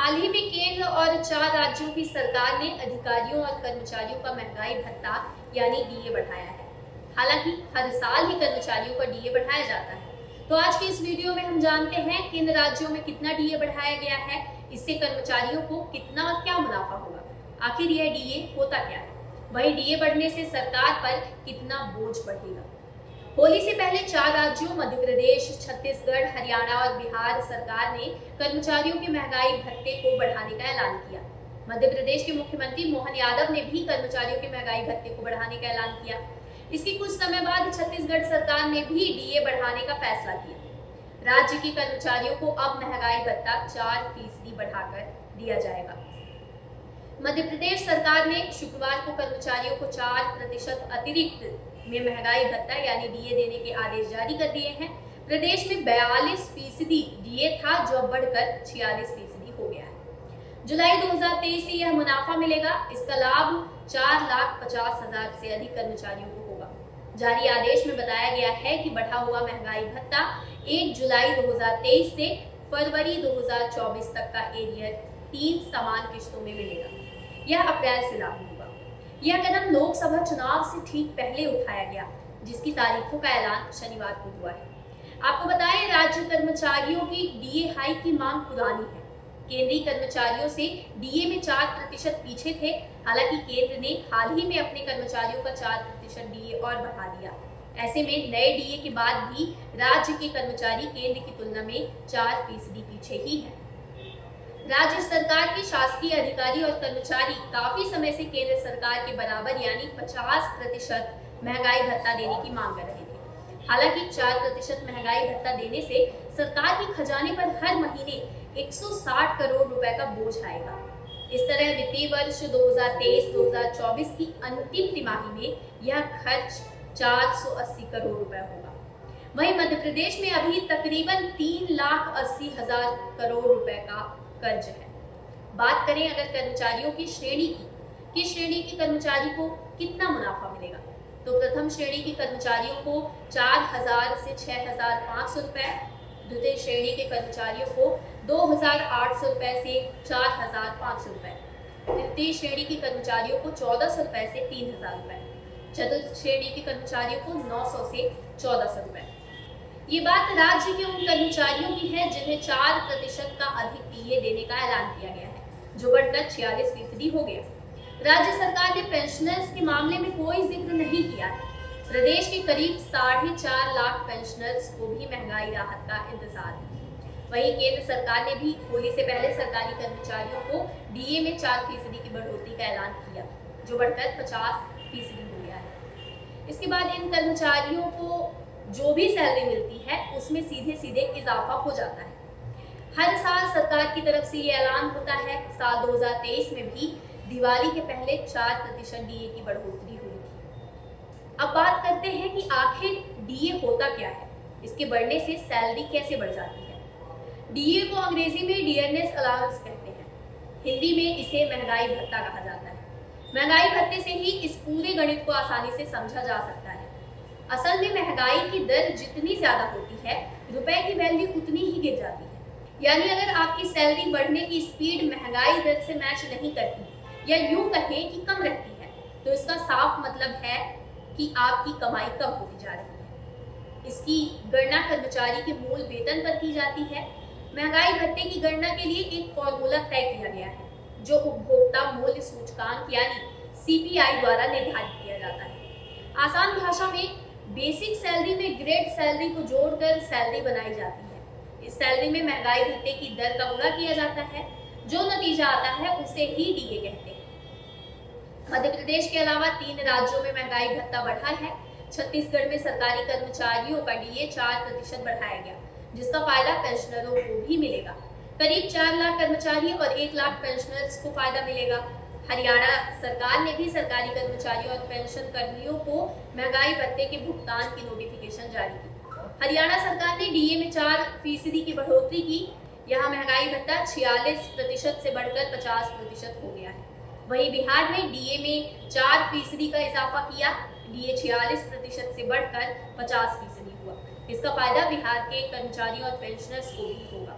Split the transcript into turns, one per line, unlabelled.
हाल ही में केंद्र और 4 राज्यों की सरकार ने अधिकारियों और कर्मचारियों का महंगाई भत्ता यानी डीए बढ़ाया है। हालांकि हर साल ही कर्मचारियों का डीए बढ़ाया जाता है। तो आज की इस वीडियो में हम जानते हैं किन राज्यों में कितना डीए बढ़ाया गया है, इससे कर्मचारियों को कितना और क्या मुनाफा होगा, आखिर यह डीए होता क्या है, वहीं डीए बढ़ने से सरकार पर कितना बोझ बढ़ेगा। होली से पहले 4 राज्यों मध्य प्रदेश, छत्तीसगढ़, हरियाणा और बिहार सरकार ने कर्मचारियों के महंगाई भत्ते को बढ़ाने का ऐलान किया। मध्य प्रदेश के मुख्यमंत्री मोहन यादव ने भी कर्मचारियों के महंगाई भत्ते को बढ़ाने का ऐलान किया। इसके कुछ समय बाद छत्तीसगढ़ सरकार ने भी डीए बढ़ाने का फैसला किया। राज्य के कर्मचारियों को अब महंगाई भत्ता 4% बढ़ाकर दिया जाएगा। मध्य प्रदेश सरकार ने शुक्रवार को कर्मचारियों को 4% अतिरिक्त में महंगाई भत्ता यानी डीए देने के आदेश जारी कर दिए हैं। प्रदेश में 42% डीए था, जो अब बढ़कर 46% हो गया है। जुलाई 2023 से यह मुनाफा मिलेगा। इसका लाभ 4,50,000 से अधिक कर्मचारियों को होगा। जारी आदेश में बताया गया है कि बढ़ा हुआ महंगाई भत्ता 1 जुलाई 2023 से फरवरी 2024 तक का एरियर 3 समान किश्तों में मिलेगा। यह अप्रैल से लागू होगा। यह कदम लोकसभा चुनाव से ठीक पहले उठाया गया, जिसकी तारीखों का ऐलान शनिवार को हुआ है। आपको बताएं, राज्य कर्मचारियों की डीए हाइक की मांग पुरानी है। केंद्रीय कर्मचारियों से डीए में 4% पीछे थे। हालांकि केंद्र ने हाल ही में अपने कर्मचारियों का 4% डीए और बढ़ा दिया। ऐसे में नए डीए के बाद भी राज्य के कर्मचारी केंद्र की तुलना में 4% पीछे ही है। राज्य सरकार के शासकीय अधिकारी और कर्मचारी काफी समय से केंद्र सरकार के बराबर यानी 50% महंगाई भत्ता देने की मांग कर रहे थे। हालांकि 4% महंगाई भत्ता देने से सरकार के खजाने पर हर महीने 160 करोड़ रुपए का बोझ आएगा। इस तरह वित्तीय वर्ष 2023-2024 की अंतिम तिमाही में यह खर्च 480 करोड़ रुपए होगा। वहीं मध्य प्रदेश में अभी तकरीबन 3,80,000 करोड़ रुपए का कर्ज है। बात करें अगर कर्मचारियों की श्रेणी की, किस श्रेणी के कर्मचारी को कितना मुनाफा मिलेगा, तो प्रथम श्रेणी के कर्मचारियों को 4,000 से 6,500 रुपए, द्वितीय श्रेणी के कर्मचारियों को 2,800 रुपए से 4,500 रुपए, तृतीय श्रेणी के कर्मचारियों को 1,400 रुपए से 3,000 रुपए, चतुर्थ श्रेणी के कर्मचारियों को 900 से 1,400 रुपए। ये बात राज्य के उन कर्मचारियों की है जिन्हें 4% का अधिक डीए देने का ऐलान किया गया है, जो बढ़कर 46% हो गया। राज्य सरकार ने पेंशनर्स के मामले में कोई जिक्र नहीं किया है। प्रदेश के करीब 4.5 लाख पेंशनर्स को भी महंगाई राहत का इंतजार है। वहीं केंद्र सरकार ने भी होली से पहले सरकारी कर्मचारियों को डीए में 4% की बढ़ोतरी का ऐलान किया, जो बढ़कर 50% हो गया है। इसके बाद इन कर्मचारियों को जो भी सैलरी मिलती है उसमें सीधे सीधे इजाफा हो जाता है। हर साल सरकार की तरफ से ये ऐलान होता है। साल 2023 में भी दिवाली के पहले 4% डीए की बढ़ोतरी हुई थी। अब बात करते हैं कि आखिर डीए होता क्या है, इसके बढ़ने से सैलरी कैसे बढ़ जाती है। डीए को अंग्रेजी में डियरनेस अलाउंस कहते हैं, हिंदी में इसे महंगाई भत्ता कहा जाता है। महंगाई भत्ते से ही इस पूरे गणित को आसानी से समझा जा सकता है। असल में महंगाई की दर जितनी ज्यादा होती है, रुपए की वैल्यू उतनी ही गिर जाती है। यानी अगर आपकी सैलरी बढ़ने की स्पीड महंगाई दर से मैच नहीं करती, या यूं कहें कि कम रहती है, तो इसका साफ मतलब है कि आपकी कमाई कम होती जा रही है। इसकी गणना कर्मचारी के मूल वेतन पर की जाती है। महंगाई भत्ते की गणना के लिए एक फॉर्मूला तय किया गया है, जो उपभोक्ता मूल्य सूचकांक यानी सीपीआई द्वारा निर्धारित किया जाता है। आसान भाषा में बेसिक सैलरी में ग्रेड सैलरी को जोड़कर सैलरी बनाई जाती है। इस सैलरी में महंगाई भत्ते की दर का गुणा किया जाता है। जो नतीजा आता है उसे ही डीए कहते हैं। मध्य प्रदेश के अलावा 3 राज्यों में महंगाई भत्ता बढ़ा है। छत्तीसगढ़ में सरकारी कर्मचारियों का डीए 4% बढ़ाया गया, जिसका फायदा पेंशनरों को भी मिलेगा। करीब 4 लाख कर्मचारी और 1 लाख पेंशनर्स को फायदा मिलेगा। हरियाणा सरकार ने भी सरकारी कर्मचारियों और पेंशन कर्मियों को महंगाई भत्ते के भुगतान की नोटिफिकेशन जारी की। हरियाणा सरकार ने डीए में 4% की बढ़ोतरी की। यहाँ महंगाई भत्ता 46% से बढ़कर 50% हो गया है। वहीं बिहार में डीए में 4% का इजाफा किया। डीए 46% से बढ़कर 50% हुआ। इसका फायदा बिहार के कर्मचारियों और पेंशनर्स को भी होगा।